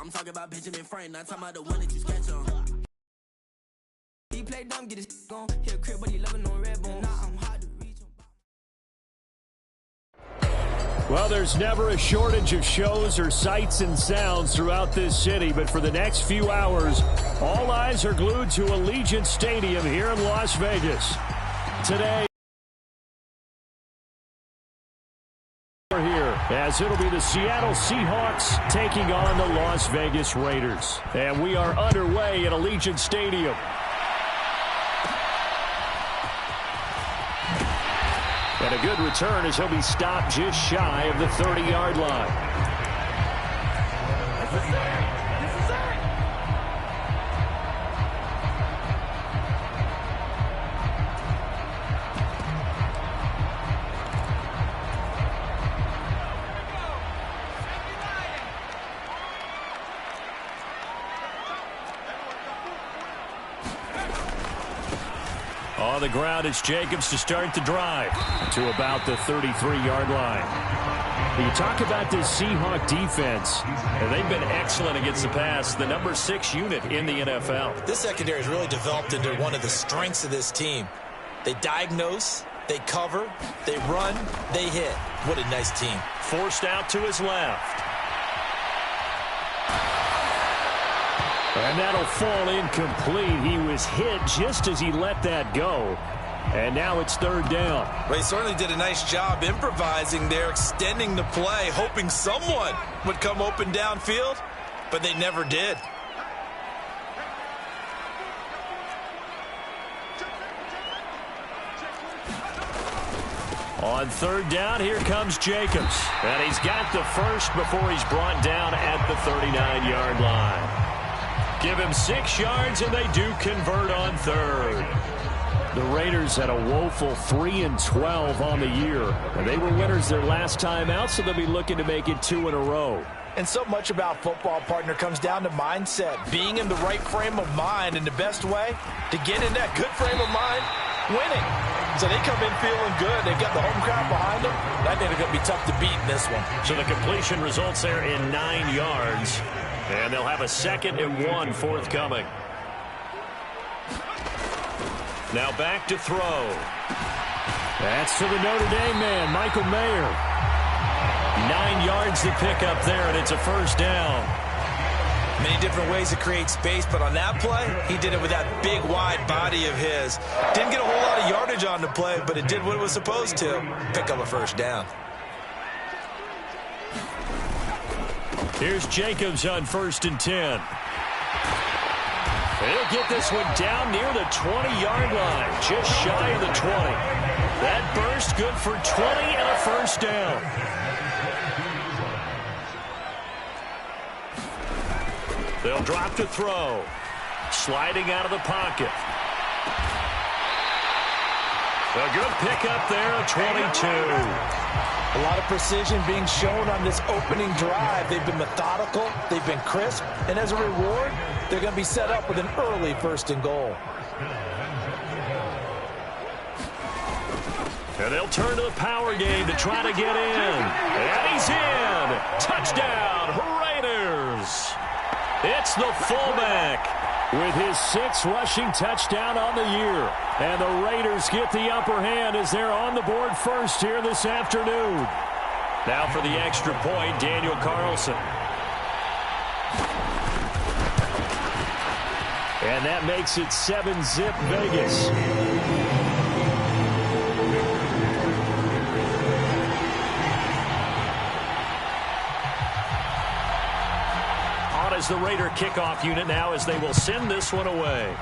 I'm talking about Benjamin Franklin, not talking about the one that you sketch on. He play dumb, get his on. He a crib, but he loving on red bone. Nah, I'm hard to reach. Well, there's never a shortage of shows or sights and sounds throughout this city, but for the next few hours, all eyes are glued to Allegiant Stadium here in Las Vegas. Today, here, as it'll be the Seattle Seahawks taking on the Las Vegas Raiders. And we are underway at Allegiant Stadium. And a good return as he'll be stopped just shy of the 30-yard line. On the ground, it's Jacobs to start the drive to about the 33-yard line. You talk about this Seahawk defense, and they've been excellent against the pass, the number 6 unit in the NFL. This secondary has really developed into one of the strengths of this team. They diagnose, they cover, they run, they hit. What a nice team. Forced out to his left. And that'll fall incomplete. He was hit just as he let that go. And now it's third down. Well, he certainly did a nice job improvising there, extending the play, hoping someone would come open downfield, but they never did. On third down, here comes Jacobs. And he's got the first before he's brought down at the 39-yard line. Give him 6 yards, and they do convert on third. The Raiders had a woeful 3-12 on the year. And they were winners their last time out, so they'll be looking to make it 2 in a row. And so much about football, partner, comes down to mindset. Being in the right frame of mind, and the best way to get in that good frame of mind, winning. So they come in feeling good. They've got the home crowd behind them. I think they're going to be tough to beat in this one. So the completion results there in 9 yards. And they'll have a 2nd and 1 forthcoming. Now back to throw. That's to the Notre Dame man, Michael Mayer. 9 yards to pick up there, and it's a first down. Many different ways to create space, but on that play, he did it with that big, wide body of his. Didn't get a whole lot of yardage on the play, but it did what it was supposed to. Pick up a first down. Here's Jacobs on 1st and 10. He'll get this one down near the 20-yard line, just shy of the 20. That burst good for 20 and a first down. They'll drop to throw. Sliding out of the pocket. A good pickup there, a 22. A lot of precision being shown on this opening drive. They've been methodical, they've been crisp, and as a reward, they're going to be set up with an early 1st and goal. And they'll turn to the power game to try to get in. And he's in. Touchdown, Raiders. It's the fullback with his 6th rushing touchdown on the year. And the Raiders get the upper hand as they're on the board first here this afternoon. Now for the extra point, Daniel Carlson. And that makes it 7-zip Vegas. On as the Raider kickoff unit now as they will send this one away.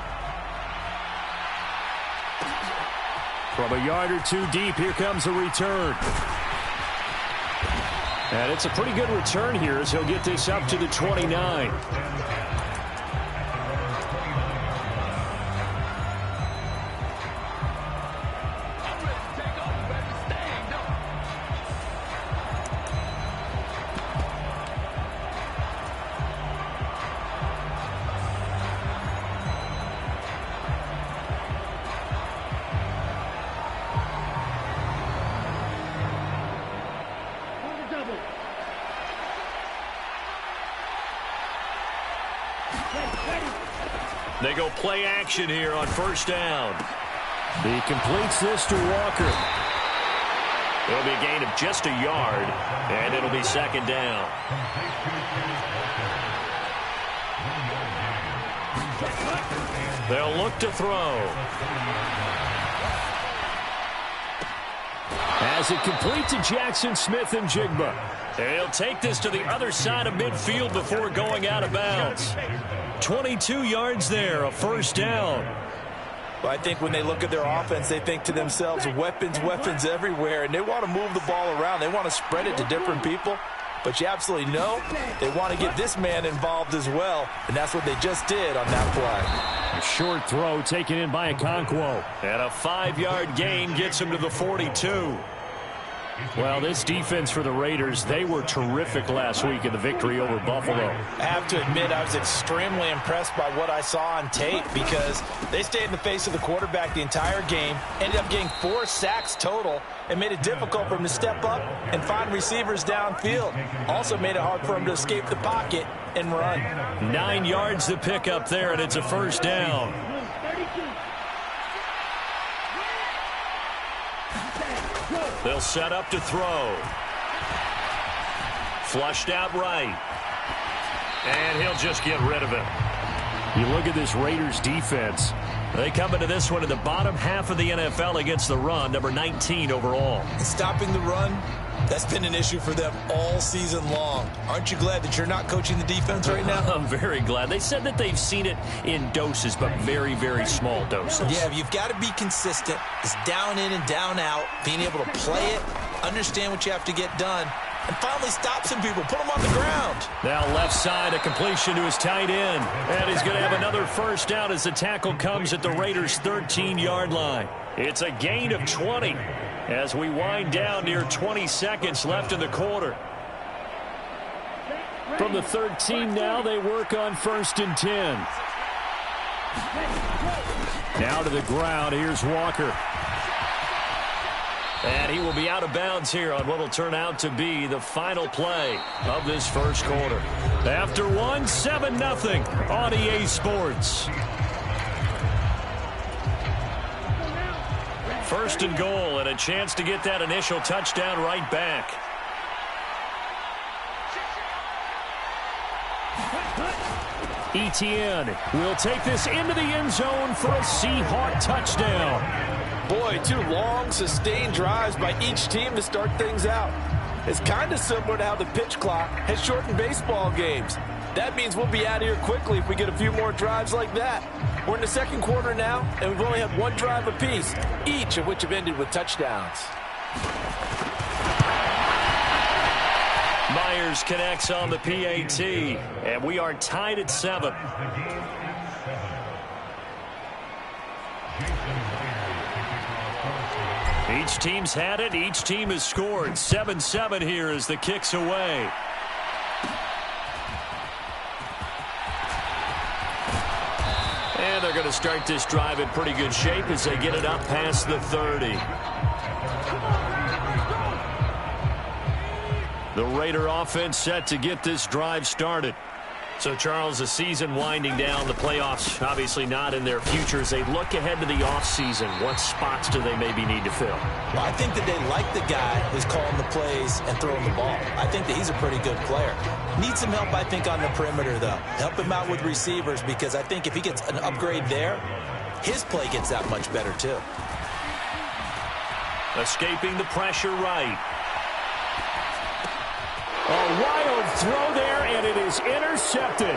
From a yard or 2 deep, here comes a return. And it's a pretty good return here as he'll get this up to the 29. They go play action here on first down. He completes this to Walker. It'll be a gain of just a yard, and it'll be second down. They'll look to throw. As it complete to Jackson Smith and Jigba. He'll take this to the other side of midfield before going out of bounds. 22 yards there, a first down. Well, I think when they look at their offense, they think to themselves, weapons, weapons everywhere, and they want to move the ball around. They want to spread it to different people. But you absolutely know they want to get this man involved as well, and that's what they just did on that play. A short throw taken in by Okonkwo. And a 5-yard gain gets him to the 42. Well, this defense for the Raiders, they were terrific last week in the victory over Buffalo. I have to admit, I was extremely impressed by what I saw on tape because they stayed in the face of the quarterback the entire game, ended up getting 4 sacks total, and made it difficult for him to step up and find receivers downfield. Also made it hard for him to escape the pocket and run. 9 yards to pick up there, and it's a first down. They'll set up to throw. Flushed out right. And he'll just get rid of it. You look at this Raiders defense. They come into this one in the bottom half of the NFL against the run, number 19 overall. Stopping the run, that's been an issue for them all season long. Aren't you glad that you're not coaching the defense right now? I'm very glad. They said that they've seen it in doses, but very, very small doses. Yeah, you've got to be consistent. It's down in and down out, being able to play it, understand what you have to get done, and finally stop some people, put them on the ground. Now left side, a completion to his tight end. And he's going to have another first down as the tackle comes at the Raiders' 13-yard line. It's a gain of 20 as we wind down near 20 seconds left in the quarter. From the 13 now, they work on 1st and 10. Now to the ground, here's Walker. And he will be out of bounds here on what will turn out to be the final play of this first quarter. After 7-0 on EA Sports. 1st and goal, and a chance to get that initial touchdown right back. Etienne will take this into the end zone for a Seahawk touchdown. Boy, 2 long, sustained drives by each team to start things out. It's kind of similar to how the pitch clock has shortened baseball games. That means we'll be out of here quickly if we get a few more drives like that. We're in the second quarter now, and we've only had 1 drive apiece, each of which have ended with touchdowns. Myers connects on the PAT, and we are tied at 7. Each team's had it. Each team has scored. 7-7 here as the kick's away. And they're going to start this drive in pretty good shape as they get it up past the 30. The Raider offense set to get this drive started. So, Charles, the season winding down, the playoffs obviously not in their future. As they look ahead to the offseason, what spots do they maybe need to fill? Well, I think that they like the guy who's calling the plays and throwing the ball. I think that he's a pretty good player. Needs some help, I think, on the perimeter, though. Help him out with receivers, because I think if he gets an upgrade there, his play gets that much better, too. Escaping the pressure right. A wild throw there, and it is intercepted.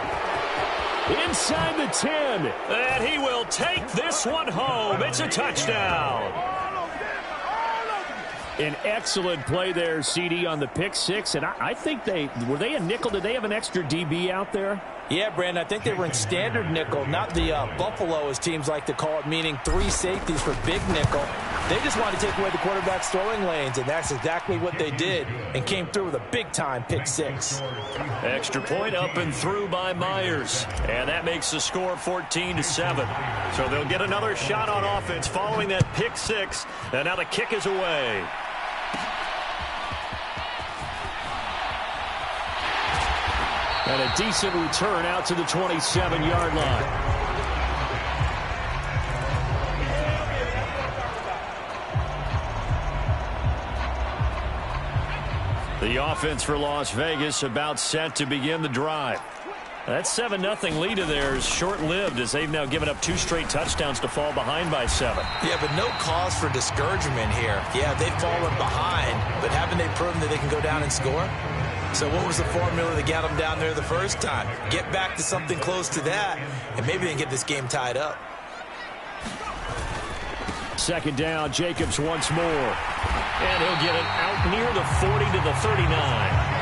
Inside the 10. And he will take this one home. It's a touchdown. An excellent play there, CD, on the pick 6. And I think were they a nickel? Did they have an extra DB out there? Yeah, Brandon, I think they were in standard nickel, not the Buffalo, as teams like to call it, meaning 3 safeties for big nickel. They just wanted to take away the quarterback's throwing lanes, and that's exactly what they did, and came through with a big-time pick 6. Extra point up and through by Myers, and that makes the score 14-7. So they'll get another shot on offense following that pick 6, and now the kick is away. And a decent return out to the 27-yard line. The offense for Las Vegas about set to begin the drive. That 7-0 lead of theirs short-lived as they've now given up 2 straight touchdowns to fall behind by 7. Yeah, but no cause for discouragement here. Yeah, they've fallen behind, but haven't they proven that they can go down and score? So what was the formula that got them down there the first time? Get back to something close to that, and maybe they can get this game tied up. Second down, Jacobs once more. And he'll get it out near the 40 to the 39.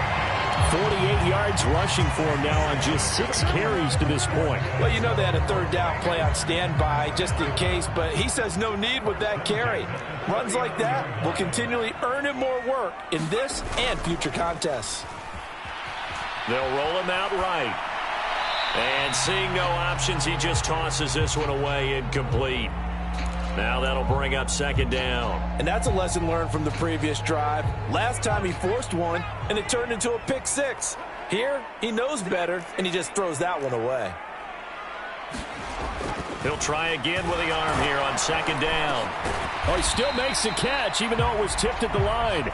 48 yards rushing for him now on just 6 carries to this point. Well, you know they had a third down play on standby just in case, but he says no need with that carry. Runs like that will continually earn him more work in this and future contests. They'll roll him out right. And seeing no options, he just tosses this one away incomplete. Now that'll bring up second down. And that's a lesson learned from the previous drive. Last time he forced one, and it turned into a pick 6. Here, he knows better, and he just throws that one away. He'll try again with the arm here on second down. Oh, he still makes the catch, even though it was tipped at the line.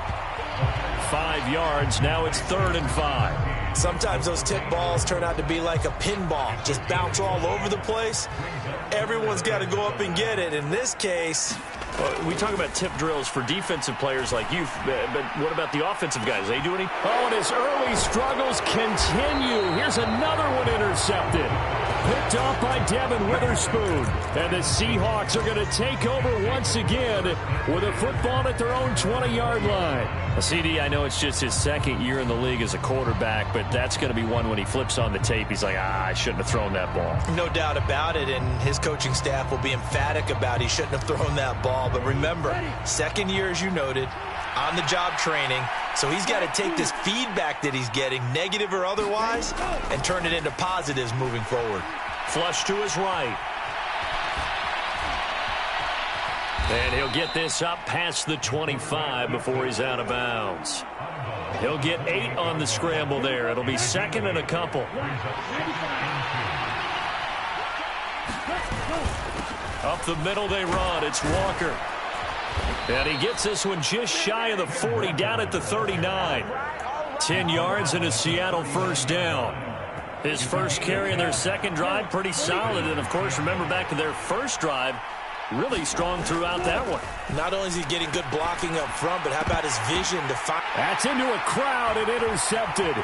5 yards. Now it's 3rd and 5. Sometimes those tip balls turn out to be like a pinball. Just bounce all over the place. Everyone's got to go up and get it. In this case, we talk about tip drills for defensive players like you, but what about the offensive guys? They do any? Oh, and his early struggles continue. Here's another one intercepted. Picked off by Devin Witherspoon. And the Seahawks are going to take over once again with a football at their own 20-yard line. CD, I know it's just his 2nd year in the league as a quarterback, but that's going to be one when he flips on the tape. He's like, I shouldn't have thrown that ball. No doubt about it, and his coaching staff will be emphatic about he shouldn't have thrown that ball. But remember, 2nd year, as you noted, on-the-job training. So he's got to take this feedback that he's getting, negative or otherwise, and turn it into positives moving forward. Flush to his right. And he'll get this up past the 25 before he's out of bounds. He'll get 8 on the scramble there. It'll be 2nd and a couple. Up the middle they run. It's Walker. And he gets this one just shy of the 40, down at the 39. 10 yards and a Seattle first down. His first carry in their 2nd drive, pretty solid. And, of course, remember back to their first drive, really strong throughout that one. Not only is he getting good blocking up front, but how about his vision to find? That's into a crowd and intercepted.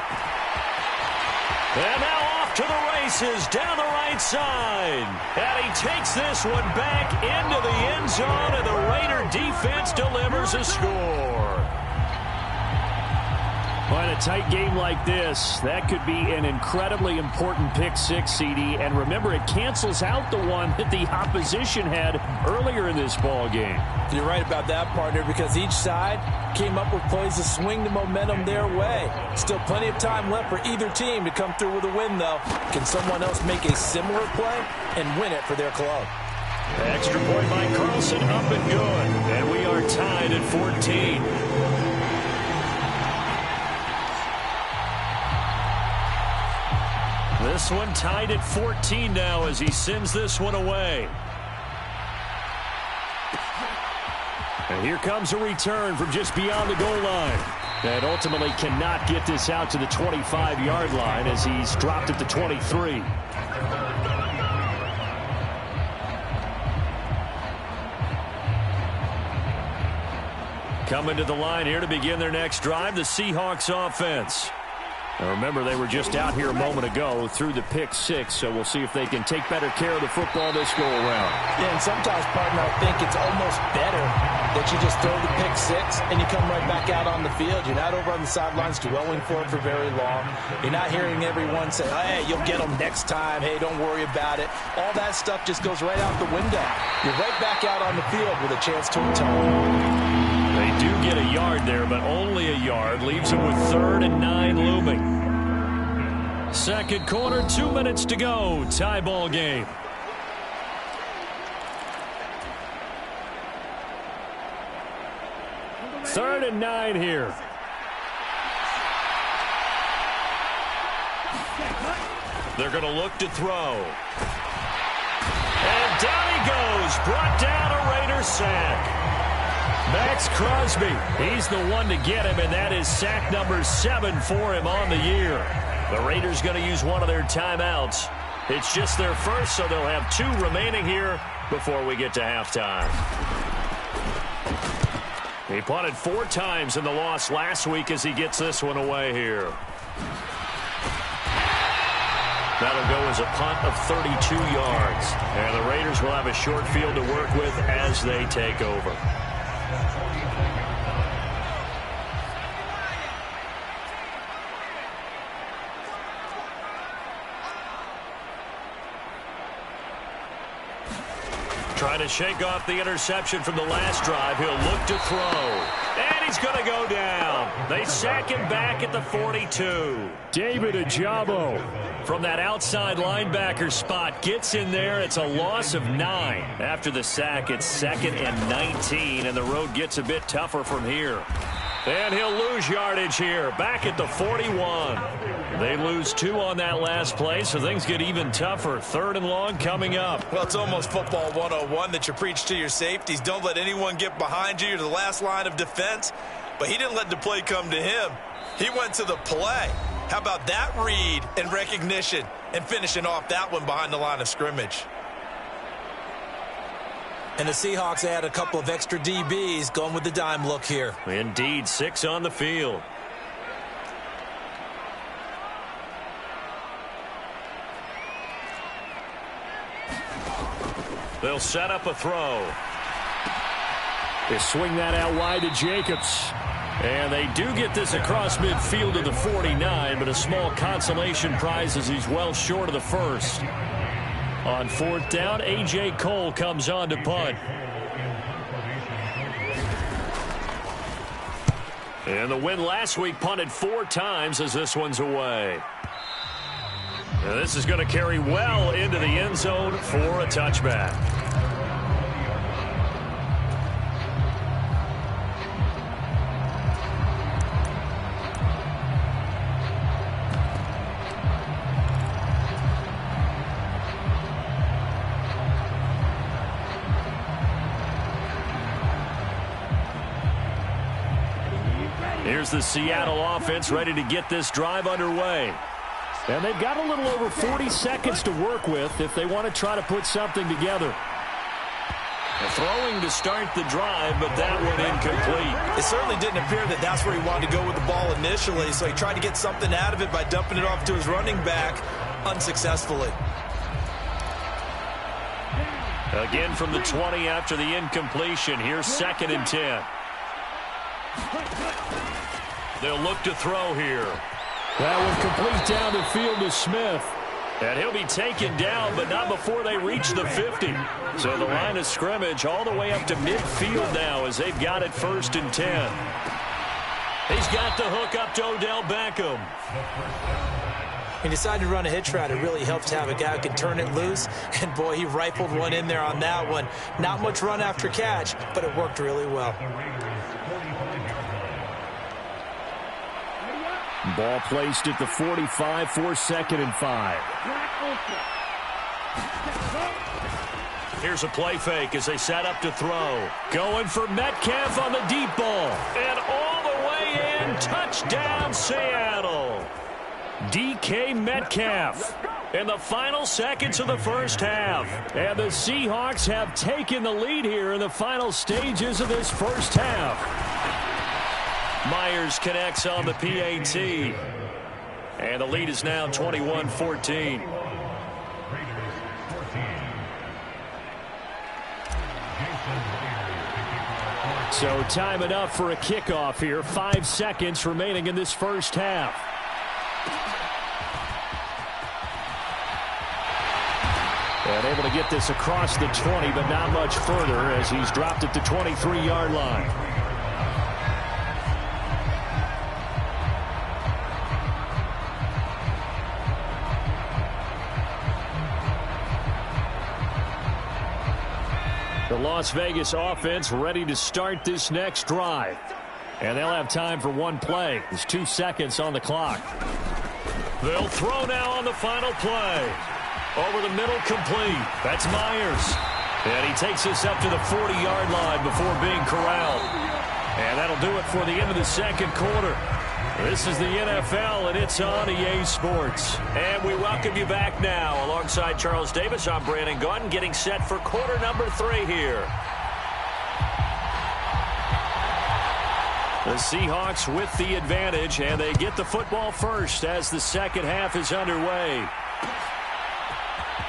And now off to the races down the right side. And he takes this one back into the end zone, and the Raider defense delivers a score. Well, in a tight game like this, that could be an incredibly important pick 6, CD. And remember, it cancels out the one that the opposition had earlier in this ball game. You're right about that, partner, because each side came up with plays to swing the momentum their way. Still plenty of time left for either team to come through with a win, though. Can someone else make a similar play and win it for their club? Extra point by Carlson, up and good. And we are tied at 14. This one tied at 14 now as he sends this one away. And here comes a return from just beyond the goal line. And ultimately cannot get this out to the 25-yard line as he's dropped at the 23. Coming to the line here to begin their next drive, the Seahawks offense. Now remember, they were just out here a moment ago through the pick 6, so we'll see if they can take better care of the football this go-around. Yeah, and sometimes, partner, I think it's almost better that you just throw the pick 6 and you come right back out on the field. You're not over on the sidelines dwelling for it for very long. You're not hearing everyone say, hey, you'll get them next time. Hey, don't worry about it. All that stuff just goes right out the window. You're right back out on the field with a chance to atone. They do get a yard there, but only a yard. Leaves them with 3rd and 9 looming. 2nd quarter, 2 minutes to go. Tie ball game. Third and 9 here. They're going to look to throw. And down he goes. Brought down a Raiders sack. Max Crosby, he's the one to get him, and that is sack number 7 for him on the year. The Raiders going to use one of their timeouts. It's just their first, so they'll have 2 remaining here before we get to halftime. He punted 4 times in the loss last week as he gets this one away here. That'll go as a punt of 32 yards. And the Raiders will have a short field to work with as they take over. Trying to shake off the interception from the last drive. He'll look to throw. And he's going to go down. They sack him back at the 42. David Ojabo from that outside linebacker spot gets in there. It's a loss of 9. After the sack, it's 2nd and 19, and the road gets a bit tougher from here. And he'll lose yardage here, back at the 41. They lose 2 on that last play, so things get even tougher. 3rd and long coming up. Well, it's almost football 101 that you preach to your safeties. Don't let anyone get behind you. You're the last line of defense. But he didn't let the play come to him. He went to the play. How about that read and recognition and finishing off that one behind the line of scrimmage? And the Seahawks add a couple of extra DBs going with the dime look here. Indeed, 6 on the field. They'll set up a throw. They swing that out wide to Jacobs. And they do get this across midfield to the 49, but a small consolation prize as he's well short of the first. On 4th down, A.J. Cole comes on to punt. And the win last week punted 4 times as this one's away. And this is going to carry well into the end zone for a touchback. Here's the Seattle offense ready to get this drive underway. And they've got a little over 40 seconds to work with if they want to try to put something together. Throwing to start the drive, but that one incomplete. It certainly didn't appear that that's where he wanted to go with the ball initially, so he tried to get something out of it by dumping it off to his running back unsuccessfully. Again from the 20 after the incompletion. Here's 2nd and 10. They'll look to throw here. That one complete down the field to Smith. And he'll be taken down, but not before they reach the 50. So the line of scrimmage all the way up to midfield now as they've got it 1st and 10. He's got the hook up to Odell Beckham. He decided to run a hitch route. It really helps to have a guy who can turn it loose. And, boy, he rifled one in there on that one. Not much run after catch, but it worked really well. Ball placed at the 45 for 2nd and 5. Here's a play fake as they set up to throw. Going for Metcalf on the deep ball. And all the way in. Touchdown, Seattle. DK Metcalf in the final seconds of the first half. And the Seahawks have taken the lead here in the final stages of this first half. Myers connects on the PAT. And the lead is now 21-14. So time enough for a kickoff here. 5 seconds remaining in this first half. And able to get this across the 20, but not much further as he's dropped at the 23-yard line. The Las Vegas offense ready to start this next drive. And they'll have time for one play. There's 2 seconds on the clock. They'll throw now on the final play. Over the middle, complete. That's Myers. And he takes this up to the 40-yard line before being corralled. And that'll do it for the end of the second quarter. This is the NFL, and it's on EA Sports. And we welcome you back now. Alongside Charles Davis, I'm Brandon Gunn, getting set for quarter number 3 here. The Seahawks with the advantage, and they get the football first as the second half is underway.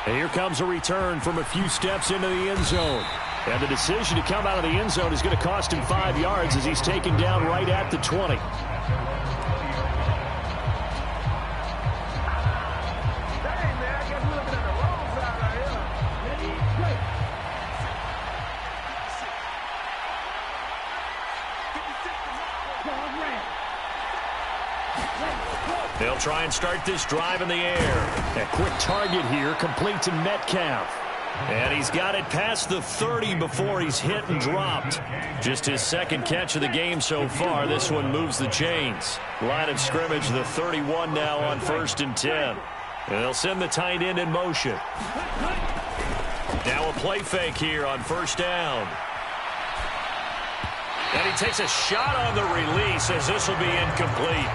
And here comes a return from a few steps into the end zone. And the decision to come out of the end zone is going to cost him 5 yards as he's taken down right at the 20. They'll try and start this drive in the air. A quick target here, complete to Metcalf. And he's got it past the 30 before he's hit and dropped. Just his second catch of the game so far. This one moves the chains. Line of scrimmage, the 31 now on 1st and 10. And they'll send the tight end in motion. Now a play fake here on 1st down. And he takes a shot on the release as this will be incomplete.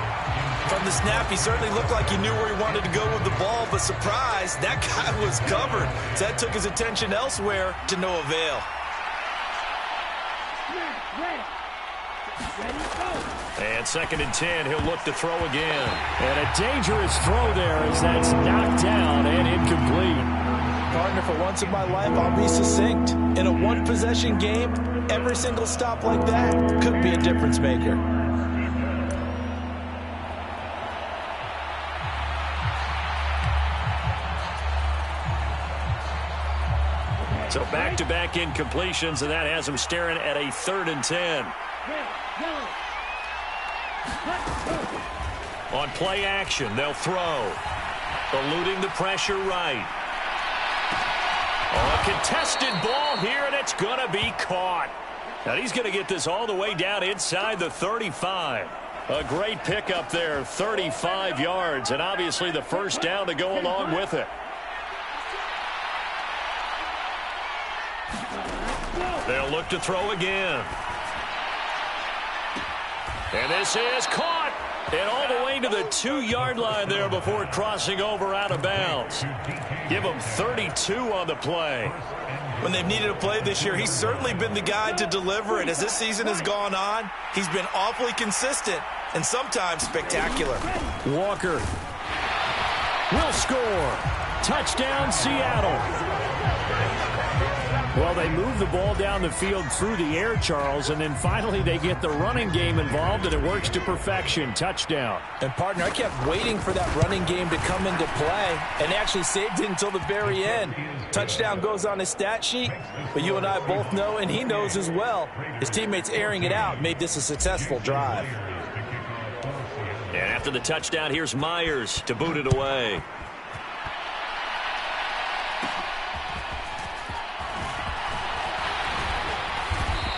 From the snap, he certainly looked like he knew where he wanted to go with the ball, but surprise, that guy was covered. So that took his attention elsewhere to no avail. And 2nd and 10, he'll look to throw again. And a dangerous throw there as that's knocked down and incomplete. Partner, for once in my life, I'll be succinct. In a one-possession game, every single stop like that could be a difference maker. So back-to-back incompletions, and that has him staring at a 3rd and 10. On play action, they'll throw. Eluding the pressure right. Oh, a contested ball here, and it's going to be caught. Now he's going to get this all the way down inside the 35. A great pickup there, 35 yards, and obviously the first down to go along with it. They'll look to throw again. And this is caught. And all the way to the 2-yard line there before crossing over out of bounds. Give him 32 on the play. When they've needed a play this year, he's certainly been the guy to deliver it. As this season has gone on, he's been awfully consistent and sometimes spectacular. Walker will score. Touchdown, Seattle. Well, they move the ball down the field through the air, Charles, and then finally they get the running game involved, and it works to perfection. Touchdown. And, partner, I kept waiting for that running game to come into play and actually saved it until the very end. Touchdown goes on his stat sheet, but you and I both know, and he knows as well, his teammates airing it out made this a successful drive. And after the touchdown, here's Myers to boot it away.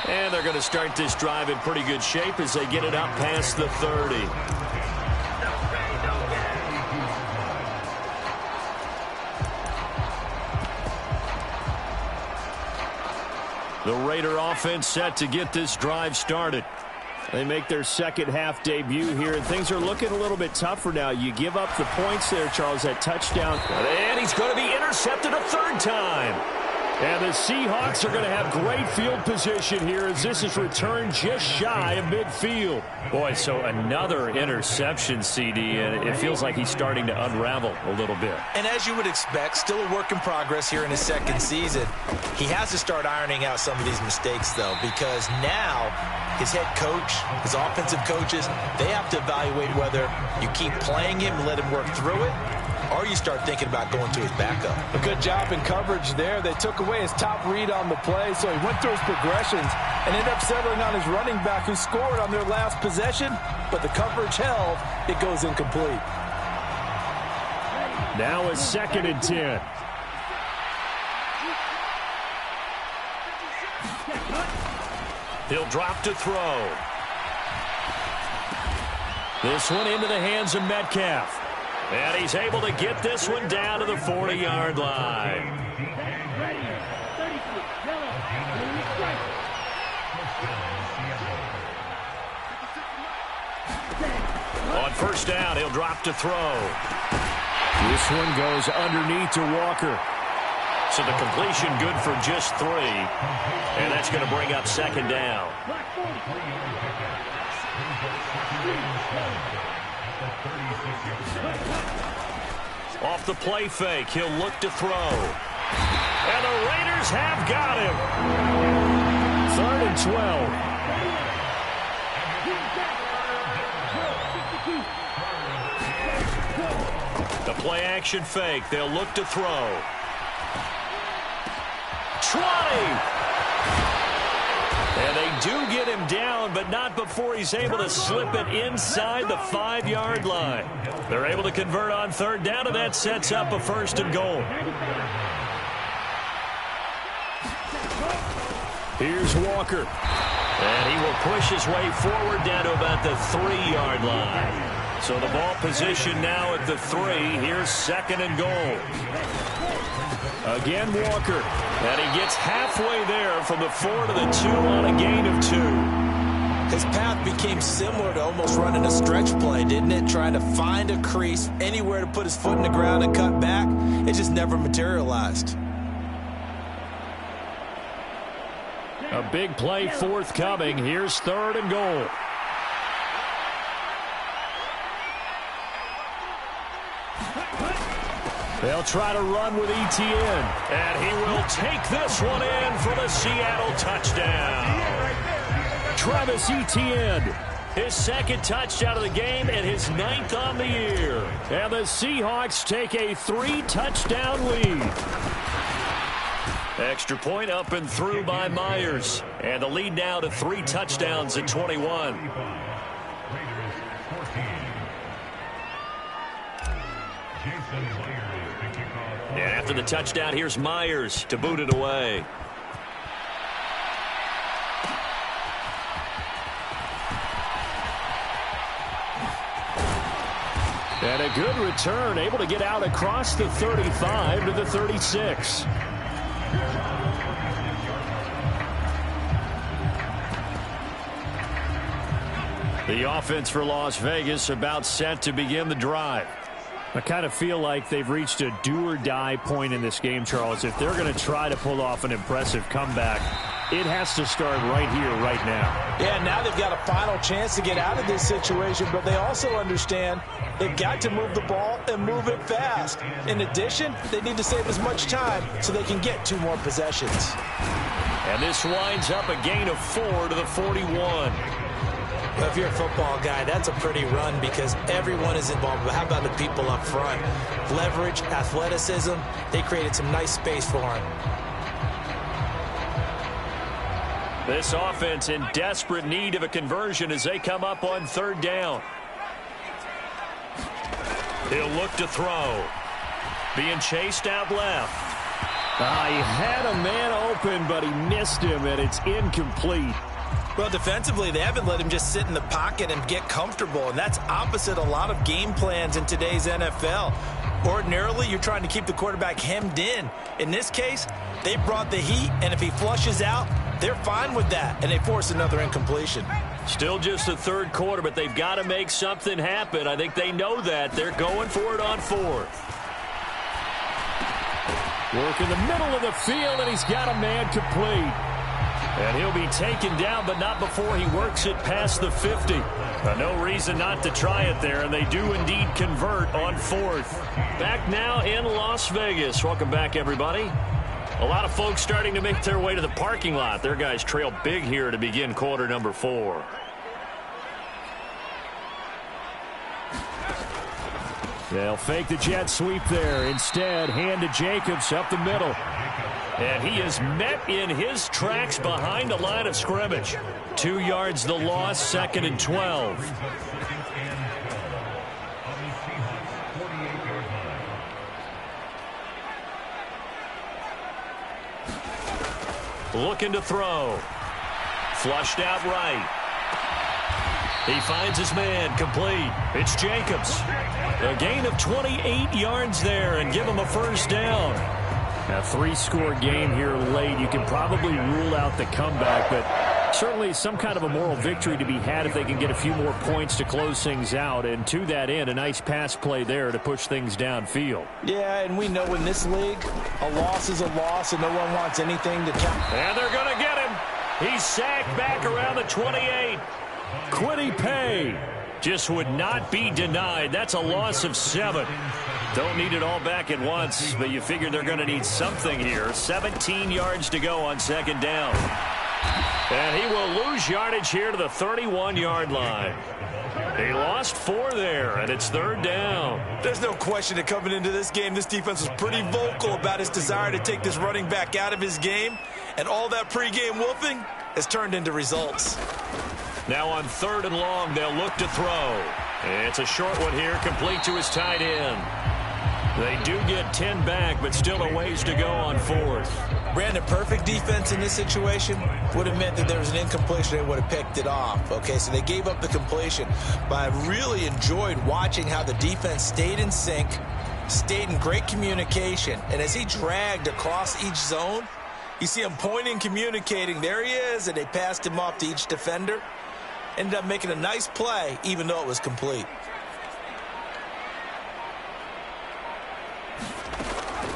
And they're going to start this drive in pretty good shape as they get it up past the 30. The Raider offense set to get this drive started. They make their second half debut here, and things are looking a little bit tougher now. You give up the points there, Charles, that touchdown. And he's going to be intercepted a 3rd time. And the Seahawks are going to have great field position here as this is returned just shy of midfield. Boy, so another interception, CD, and it feels like he's starting to unravel a little bit. And as you would expect, still a work in progress here in his second season. He has to start ironing out some of these mistakes, though, because now his head coach, his offensive coaches, they have to evaluate whether you keep playing him and let him work through it, or you start thinking about going to his backup. A good job in coverage there. They took away his top read on the play, so he went through his progressions and ended up settling on his running back who scored on their last possession, but the coverage held. It goes incomplete. Now a 2nd and 10. He'll drop to throw. This one into the hands of Metcalf. And he's able to get this one down to the 40-yard line. On first down, he'll drop to throw. This one goes underneath to Walker. So the completion good for just 3. And that's going to bring up second down. Off the play fake, he'll look to throw. And the Raiders have got him. 3rd and 12. The play action fake, they'll look to throw. 20! And they do get him down, but not before he's able to slip it inside the 5-yard line. They're able to convert on third down, and that sets up a 1st and goal. Here's Walker. And he will push his way forward down to about the 3-yard line. So the ball position now at the 3. Here's 2nd and goal. Again, Walker. And he gets halfway there from the 4 to the 2 on a gain of 2. His path became similar to almost running a stretch play, didn't it? Trying to find a crease, anywhere to put his foot in the ground and cut back. It just never materialized. A big play forthcoming. Here's 3rd and goal. They'll try to run with Etienne. And he will take this one in for the Seattle touchdown. Travis Etienne. His 2nd touchdown of the game and his 9th on the year. And the Seahawks take a 3-touchdown lead. Extra point up and through by Myers. And the lead now to 3 touchdowns at 21. And after the touchdown, here's Myers to boot it away. And a good return, able to get out across the 35 to the 36. The offense for Las Vegas about set to begin the drive. I kind of feel like they've reached a do-or-die point in this game, Charles. If they're going to try to pull off an impressive comeback, it has to start right here, right now. Yeah, now they've got a final chance to get out of this situation, but they also understand they've got to move the ball and move it fast. In addition, they need to save as much time so they can get 2 more possessions. And this winds up a gain of 4 to the 41. Well, if you're a football guy, that's a pretty run because everyone is involved. But how about the people up front? Leverage, athleticism, they created some nice space for him. This offense in desperate need of a conversion as they come up on 3rd down. He'll look to throw. Being chased out left. He had a man open, but he missed him, and it's incomplete. Well, defensively, they haven't let him just sit in the pocket and get comfortable, and that's opposite a lot of game plans in today's NFL. Ordinarily, you're trying to keep the quarterback hemmed in. In this case, they brought the heat, and if he flushes out, they're fine with that, and they force another incompletion. Still just the 3rd quarter, but they've got to make something happen. I think they know that. They're going for it on 4th. Work in the middle of the field, and he's got a man complete. And he'll be taken down, but not before he works it past the 50. No reason not to try it there, and they do indeed convert on 4th. Back now in Las Vegas. Welcome back, everybody. A lot of folks starting to make their way to the parking lot. Their guys trail big here to begin quarter number 4. They'll fake the jet sweep there. Instead, hand to Jacobs up the middle. And he is met in his tracks behind the line of scrimmage. 2 yards the loss, 2nd and 12. Looking to throw. Flushed out right. He finds his man, complete. It's Jacobs. A gain of 28 yards there and give him a first down. A 3-score game here late. You can probably rule out the comeback, but certainly some kind of a moral victory to be had if they can get a few more points to close things out. And to that end, a nice pass play there to push things downfield. Yeah, and we know in this league, a loss is a loss, and no one wants anything to count. And they're going to get him. He's sacked back around the 28. Quiddy Pay just would not be denied. That's a loss of 7. Don't need it all back at once, but you figure they're going to need something here. 17 yards to go on second down. And he will lose yardage here to the 31-yard line. He lost 4 there, and it's third down. There's no question that coming into this game, this defense was pretty vocal about his desire to take this running back out of his game, and all that pregame wolfing has turned into results. Now on third and long, they'll look to throw. It's a short one here, complete to his tight end. They do get 10 back, but still a ways to go on fourth. Brandon, perfect defense in this situation would have meant that there was an incompletion. They would have picked it off. Okay, so they gave up the completion. But I really enjoyed watching how the defense stayed in sync, stayed in great communication. And as he dragged across each zone, you see him pointing, communicating. There he is, and they passed him off to each defender. Ended up making a nice play, even though it was complete.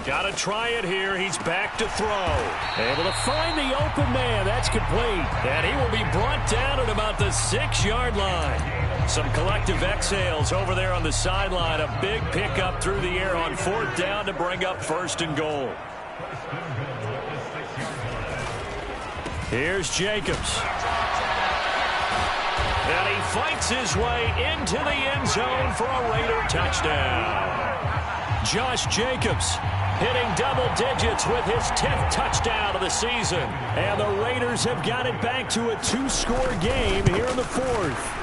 Got to try it here. He's back to throw. Able to find the open man. That's complete. And he will be brought down at about the 6-yard line. Some collective exhales over there on the sideline. A big pickup through the air on fourth down to bring up first and goal. Here's Jacobs. And he fights his way into the end zone for a Raider touchdown. Josh Jacobs hitting double digits with his 10th touchdown of the season. And the Raiders have got it back to a 2-score game here in the fourth.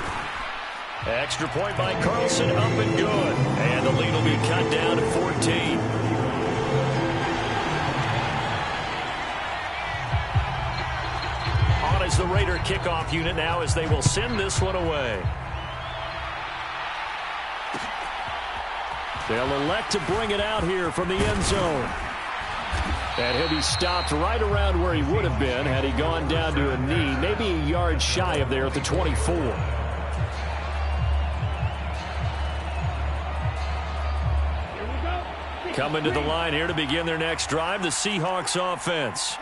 Extra point by Carlson, up and good. And the lead will be cut down to 14. On is the Raider kickoff unit now as they will send this one away. They'll elect to bring it out here from the end zone. And he'll be stopped right around where he would have been had he gone down to a knee, maybe a yard shy of there at the 24. Coming to the line here to begin their next drive, the Seahawks offense.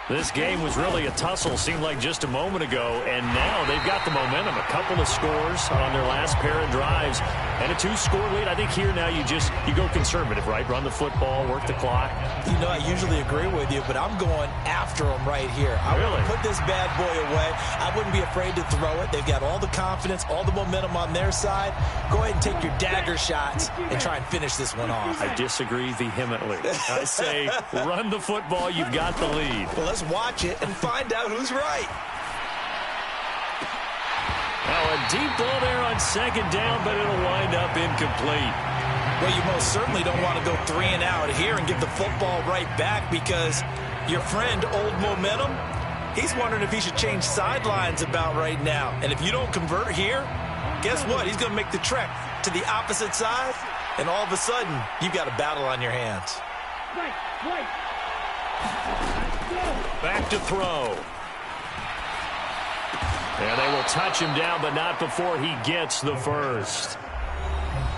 This game was really a tussle, seemed like just a moment ago, and now they've got the momentum. A couple of scores on their last pair of drives, and a 2-score lead. I think here now you go conservative, right? Run the football, work the clock. You know, I usually agree with you, but I'm going after them right here. I want to put this bad boy away. I wouldn't be afraid to throw it. They've got all the confidence, all the momentum on their side. Go ahead and take your dagger shots and try and finish this one off. I disagree vehemently. I say run the football. You've got the lead. Well, let's watch it and find out who's right. Now a deep ball there on second down, but it'll wind up incomplete. Well, you most certainly don't want to go 3 and out here and give the football right back because your friend, Old Momentum, he's wondering if he should change sidelines about right now. And if you don't convert here, guess what? He's going to make the trek to the opposite side, and all of a sudden, you've got a battle on your hands. Back to throw. And they will touch him down, but not before he gets the first.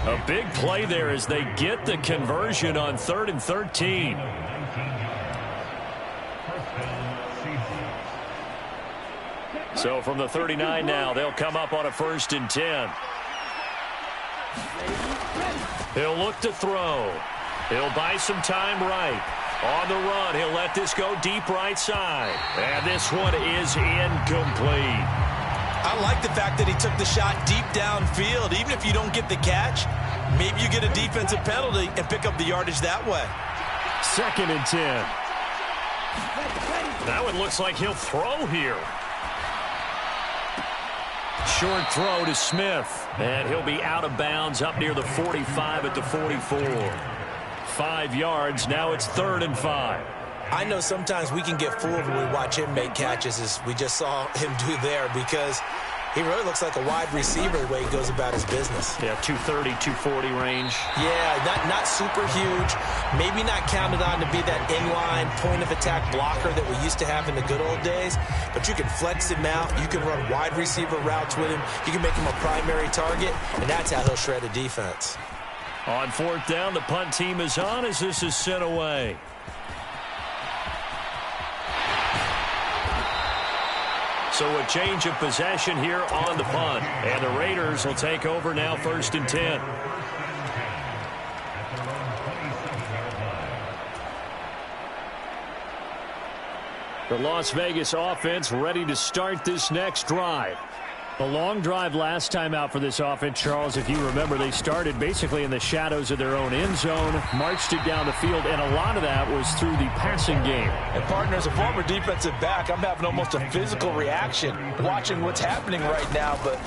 A big play there as they get the conversion on 3rd and 13. So from the 39 now, they'll come up on a 1st and 10. He'll look to throw. He'll buy some time right. On the run, he'll let this go deep right side. And this one is incomplete. I like the fact that he took the shot deep downfield. Even if you don't get the catch, maybe you get a defensive penalty and pick up the yardage that way. 2nd and 10. That one looks like he'll throw here. Short throw to Smith. And he'll be out of bounds up near the 45 at the 44. 5 yards. Now it's 3rd and 5. I know sometimes we can get fooled when we watch him make catches, as we just saw him do there, because He really looks like a wide receiver the way he goes about his business. Yeah, 230, 240 range. Yeah, not super huge. Maybe not counted on to be that inline point-of-attack blocker that we used to have in the good old days. But you can flex him out. You can run wide receiver routes with him. You can make him a primary target, and that's how he'll shred a defense. On 4th down, the punt team is on as this is sent away. So a change of possession here on the punt. And the Raiders will take over now 1st and 10. The Las Vegas offense ready to start this next drive. A long drive last time out for this offense, Charles. If you remember, they started basically in the shadows of their own end zone, marched it down the field, and a lot of that was through the passing game. And, partner, as a former defensive back, I'm having almost a physical reaction watching what's happening right now. But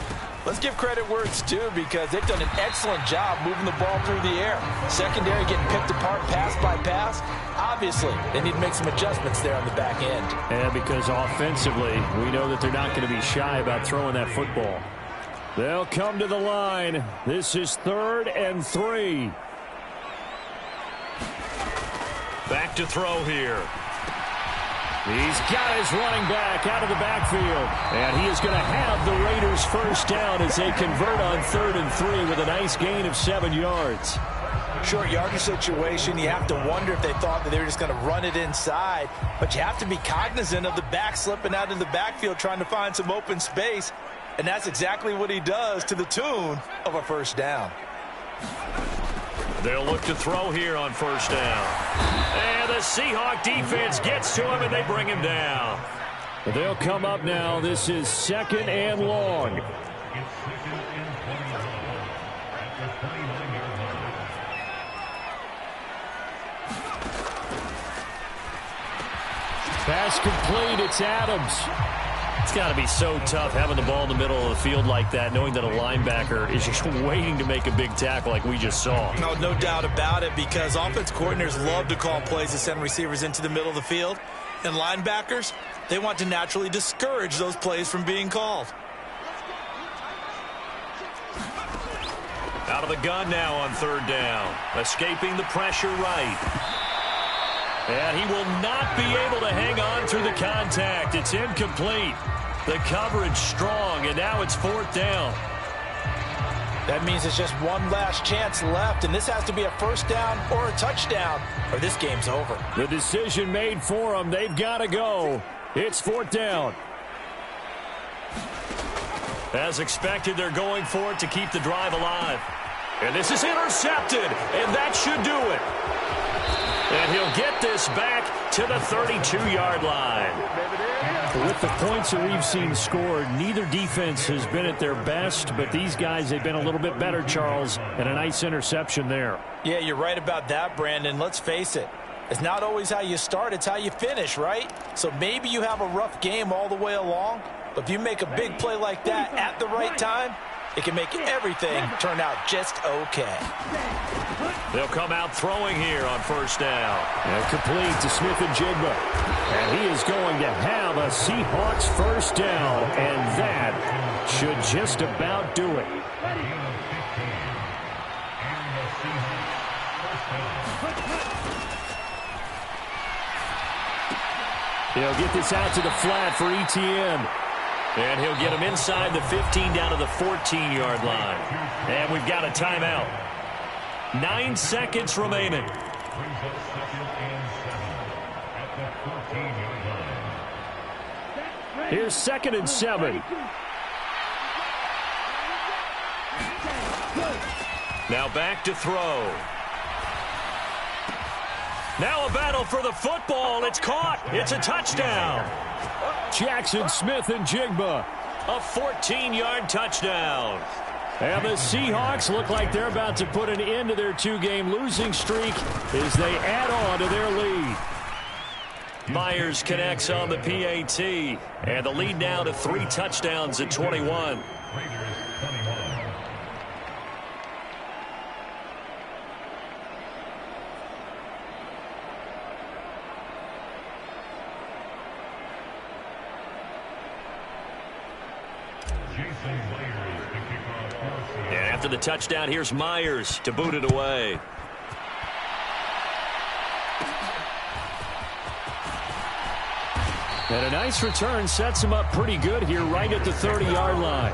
let's give credit where it's due because they've done an excellent job moving the ball through the air. Secondary getting picked apart pass by pass. Obviously, they need to make some adjustments there on the back end. And because offensively, we know that they're not going to be shy about throwing that football. They'll come to the line. This is 3rd and 3. Back to throw here. He's got his running back out of the backfield. And he is going to have the Raiders first down as they convert on 3rd and 3 with a nice gain of 7 yards. Short yardage situation, you have to wonder if they thought that they were just going to run it inside. But you have to be cognizant of the back slipping out of the backfield trying to find some open space. And that's exactly what he does to the tune of a first down. They'll look to throw here on 1st down. And the Seahawk defense gets to him, and they bring him down. They'll come up now. This is 2nd and long. Pass complete. It's Adams. It's got to be so tough having the ball in the middle of the field like that, knowing that a linebacker is just waiting to make a big tackle like we just saw. No doubt about it, because offense coordinators love to call plays to send receivers into the middle of the field. And linebackers, they want to naturally discourage those plays from being called. Out of the gun now on 3rd down. Escaping the pressure right. And he will not be able to hang on through the contact. It's incomplete. The coverage strong, and now it's 4th down. That means it's just one last chance left, and this has to be a first down or a touchdown, or this game's over. The decision made for them. They've got to go. It's 4th down. As expected, they're going for it to keep the drive alive. And this is intercepted, and that should do it. And he'll get this back to the 32-yard line. With the points that we've seen scored, neither defense has been at their best, but these guys have been a little bit better, Charles, and a nice interception there. Yeah, you're right about that, Brandon. Let's face it. It's not always how you start, it's how you finish, right? So maybe you have a rough game all the way along, but if you make a big play like that at the right time, it can make everything turn out just okay. They'll come out throwing here on 1st down. And complete to Smith and Jigba. And he is going to have a Seahawks first down, and that should just about do it. He'll get this out to the flat for Etienne. And he'll get him inside the 15 down to the 14-yard line. And we've got a timeout. 9 seconds remaining. Here's 2nd and 7. Now back to throw. Now a battle for the football. It's caught. It's a touchdown. Jackson Smith and Jigba. A 14-yard touchdown. And the Seahawks look like they're about to put an end to their 2-game losing streak as they add on to their lead. Myers connects on the PAT. And the lead now to 3 touchdowns at 21. And after the touchdown, here's Myers to boot it away. And a nice return sets him up pretty good here right at the 30-yard line.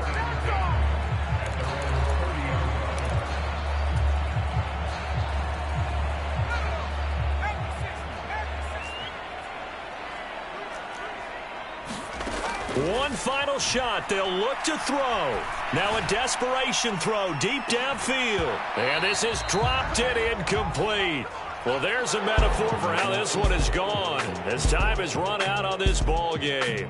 One final shot. They'll look to throw. Now a desperation throw deep downfield. And this is dropped and incomplete. Well, there's a metaphor for how this one is gone. As time has run out on this ball game.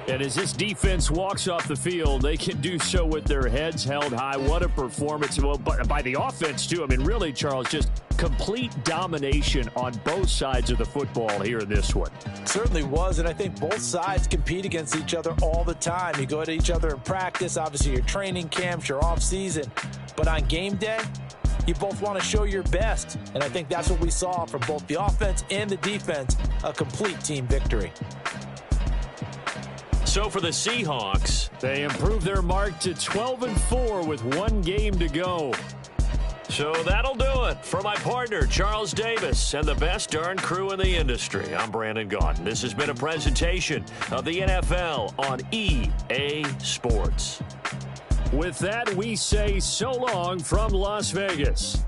And as this defense walks off the field, they can do so with their heads held high. What a performance. Well, by the offense, too. I mean, really, Charles, just complete domination on both sides of the football here in this one. Certainly was, and I think both sides compete against each other all the time. You go at each other in practice, obviously your training camps, your off-season. But on game day, you both want to show your best. And I think that's what we saw from both the offense and the defense, a complete team victory. So for the Seahawks, they improve their mark to 12-4 with one game to go. So that'll do it. For my partner, Charles Davis, and the best darn crew in the industry, I'm Brandon Gaudin. This has been a presentation of the NFL on EA Sports. With that, we say so long from Las Vegas.